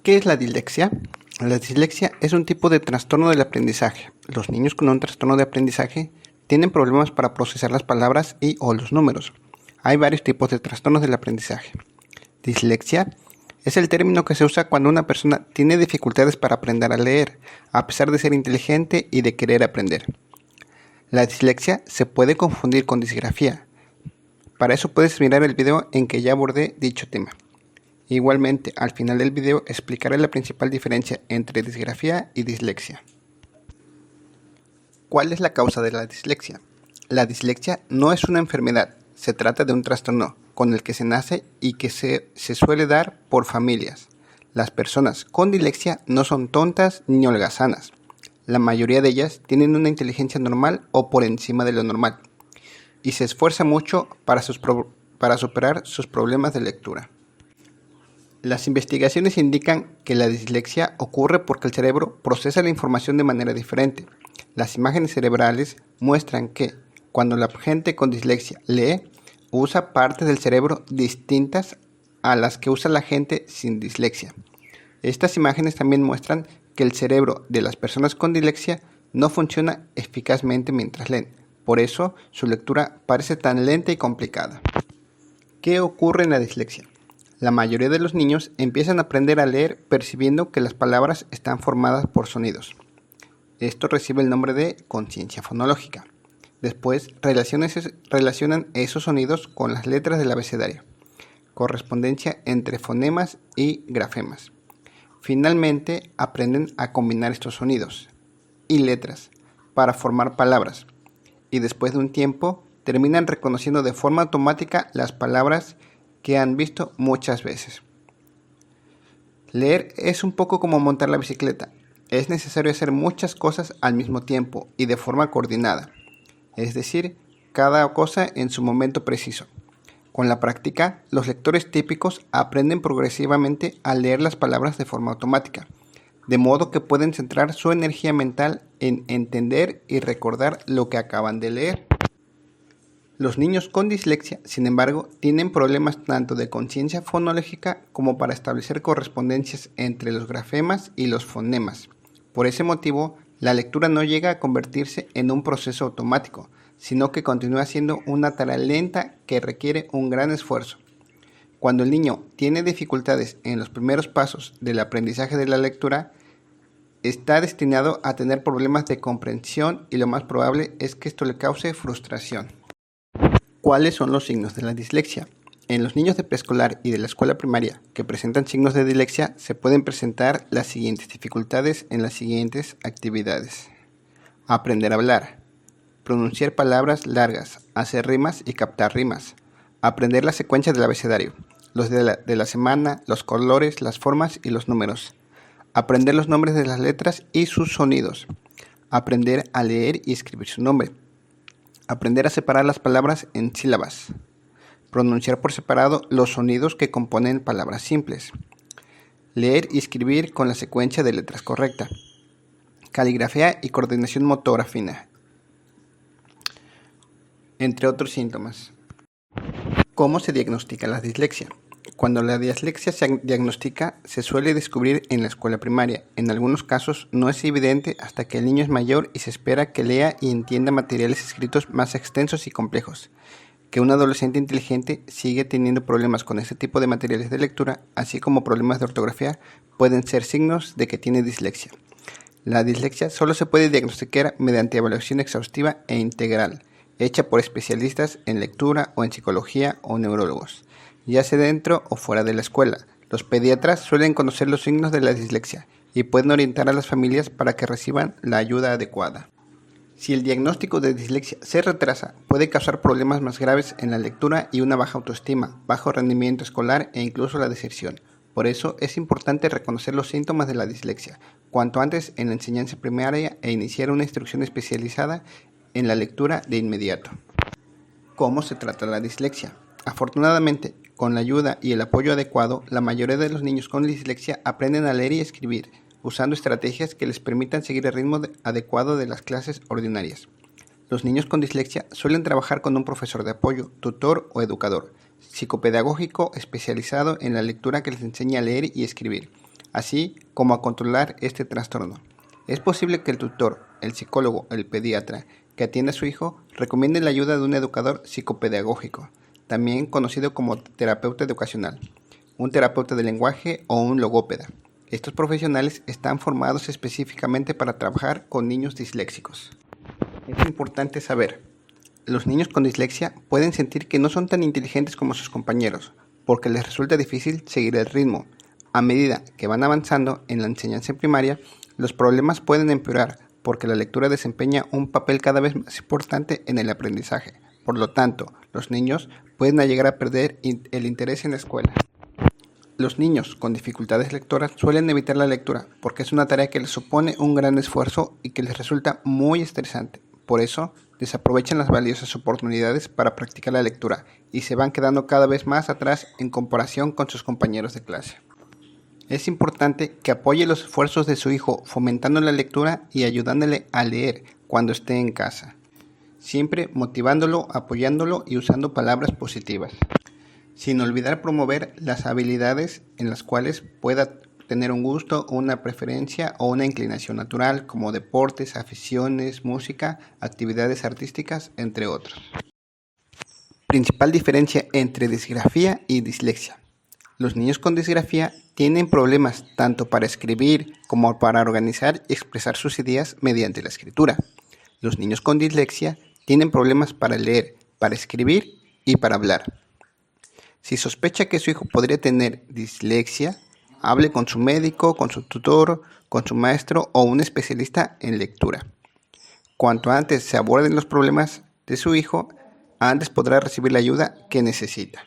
¿Qué es la dislexia? La dislexia es un tipo de trastorno del aprendizaje. Los niños con un trastorno de aprendizaje tienen problemas para procesar las palabras y o los números. Hay varios tipos de trastornos del aprendizaje. Dislexia es el término que se usa cuando una persona tiene dificultades para aprender a leer, a pesar de ser inteligente y de querer aprender. La dislexia se puede confundir con disgrafía. Para eso puedes mirar el video en que ya abordé dicho tema. Igualmente, al final del video explicaré la principal diferencia entre disgrafía y dislexia. ¿Cuál es la causa de la dislexia? La dislexia no es una enfermedad, se trata de un trastorno con el que se nace y que se suele dar por familias. Las personas con dislexia no son tontas ni holgazanas. La mayoría de ellas tienen una inteligencia normal o por encima de lo normal y se esfuerza mucho para superar sus problemas de lectura. Las investigaciones indican que la dislexia ocurre porque el cerebro procesa la información de manera diferente. Las imágenes cerebrales muestran que cuando la gente con dislexia lee, usa partes del cerebro distintas a las que usa la gente sin dislexia. Estas imágenes también muestran que el cerebro de las personas con dislexia no funciona eficazmente mientras leen. Por eso, su lectura parece tan lenta y complicada. ¿Qué ocurre en la dislexia? La mayoría de los niños empiezan a aprender a leer percibiendo que las palabras están formadas por sonidos. Esto recibe el nombre de conciencia fonológica. Después relacionan esos sonidos con las letras del abecedario, correspondencia entre fonemas y grafemas. Finalmente aprenden a combinar estos sonidos y letras para formar palabras y después de un tiempo terminan reconociendo de forma automática las palabras que han visto muchas veces. Leer es un poco como montar la bicicleta. Es necesario hacer muchas cosas al mismo tiempo y de forma coordinada. Es decir, cada cosa en su momento preciso. Con la práctica, los lectores típicos aprenden progresivamente a leer las palabras de forma automática, de modo que pueden centrar su energía mental en entender y recordar lo que acaban de leer. Los niños con dislexia, sin embargo, tienen problemas tanto de conciencia fonológica como para establecer correspondencias entre los grafemas y los fonemas. Por ese motivo, la lectura no llega a convertirse en un proceso automático, sino que continúa siendo una tarea lenta que requiere un gran esfuerzo. Cuando el niño tiene dificultades en los primeros pasos del aprendizaje de la lectura, está destinado a tener problemas de comprensión y lo más probable es que esto le cause frustración. ¿Cuáles son los signos de la dislexia? En los niños de preescolar y de la escuela primaria que presentan signos de dislexia se pueden presentar las siguientes dificultades en las siguientes actividades. Aprender a hablar, pronunciar palabras largas, hacer rimas y captar rimas, aprender la secuencia del abecedario, los de la semana, los colores, las formas y los números, aprender los nombres de las letras y sus sonidos, aprender a leer y escribir su nombre, aprender a separar las palabras en sílabas, pronunciar por separado los sonidos que componen palabras simples, leer y escribir con la secuencia de letras correcta, caligrafía y coordinación motora fina, entre otros síntomas. ¿Cómo se diagnostica la dislexia? Cuando la dislexia se diagnostica, se suele descubrir en la escuela primaria. En algunos casos no es evidente hasta que el niño es mayor y se espera que lea y entienda materiales escritos más extensos y complejos. Que un adolescente inteligente sigue teniendo problemas con este tipo de materiales de lectura, así como problemas de ortografía, pueden ser signos de que tiene dislexia. La dislexia solo se puede diagnosticar mediante evaluación exhaustiva e integral, hecha por especialistas en lectura o en psicología o neurólogos, ya sea dentro o fuera de la escuela. Los pediatras suelen conocer los signos de la dislexia y pueden orientar a las familias para que reciban la ayuda adecuada. Si el diagnóstico de dislexia se retrasa, puede causar problemas más graves en la lectura y una baja autoestima, bajo rendimiento escolar e incluso la deserción. Por eso es importante reconocer los síntomas de la dislexia cuanto antes en la enseñanza primaria e iniciar una instrucción especializada en la lectura de inmediato. ¿Cómo se trata la dislexia? Afortunadamente, con la ayuda y el apoyo adecuado, la mayoría de los niños con dislexia aprenden a leer y escribir, usando estrategias que les permitan seguir el ritmo adecuado de las clases ordinarias. Los niños con dislexia suelen trabajar con un profesor de apoyo, tutor o educador psicopedagógico especializado en la lectura que les enseña a leer y escribir. así como a controlar este trastorno. Es posible que el tutor, el psicólogo, el pediatra que atiende a su hijo recomiende la ayuda de un educador psicopedagógico, también conocido como terapeuta educacional, un terapeuta de lenguaje o un logópeda. Estos profesionales están formados específicamente para trabajar con niños disléxicos. Es importante saber, los niños con dislexia pueden sentir que no son tan inteligentes como sus compañeros, porque les resulta difícil seguir el ritmo. A medida que van avanzando en la enseñanza primaria, los problemas pueden empeorar, porque la lectura desempeña un papel cada vez más importante en el aprendizaje. Por lo tanto, los niños pueden llegar a perder el interés en la escuela. Los niños con dificultades lectoras suelen evitar la lectura porque es una tarea que les supone un gran esfuerzo y que les resulta muy estresante. Por eso, desaprovechan las valiosas oportunidades para practicar la lectura y se van quedando cada vez más atrás en comparación con sus compañeros de clase. Es importante que apoye los esfuerzos de su hijo fomentando la lectura y ayudándole a leer cuando esté en casa, siempre motivándolo, apoyándolo y usando palabras positivas, sin olvidar promover las habilidades en las cuales pueda tener un gusto, una preferencia o una inclinación natural, como deportes, aficiones, música, actividades artísticas, entre otros. Principal diferencia entre disgrafía y dislexia. Los niños con disgrafía tienen problemas tanto para escribir como para organizar y expresar sus ideas mediante la escritura. Los niños con dislexia tienen problemas para leer, para escribir y para hablar. Si sospecha que su hijo podría tener dislexia, hable con su médico, con su tutor, con su maestro o un especialista en lectura. Cuanto antes se aborden los problemas de su hijo, antes podrá recibir la ayuda que necesita.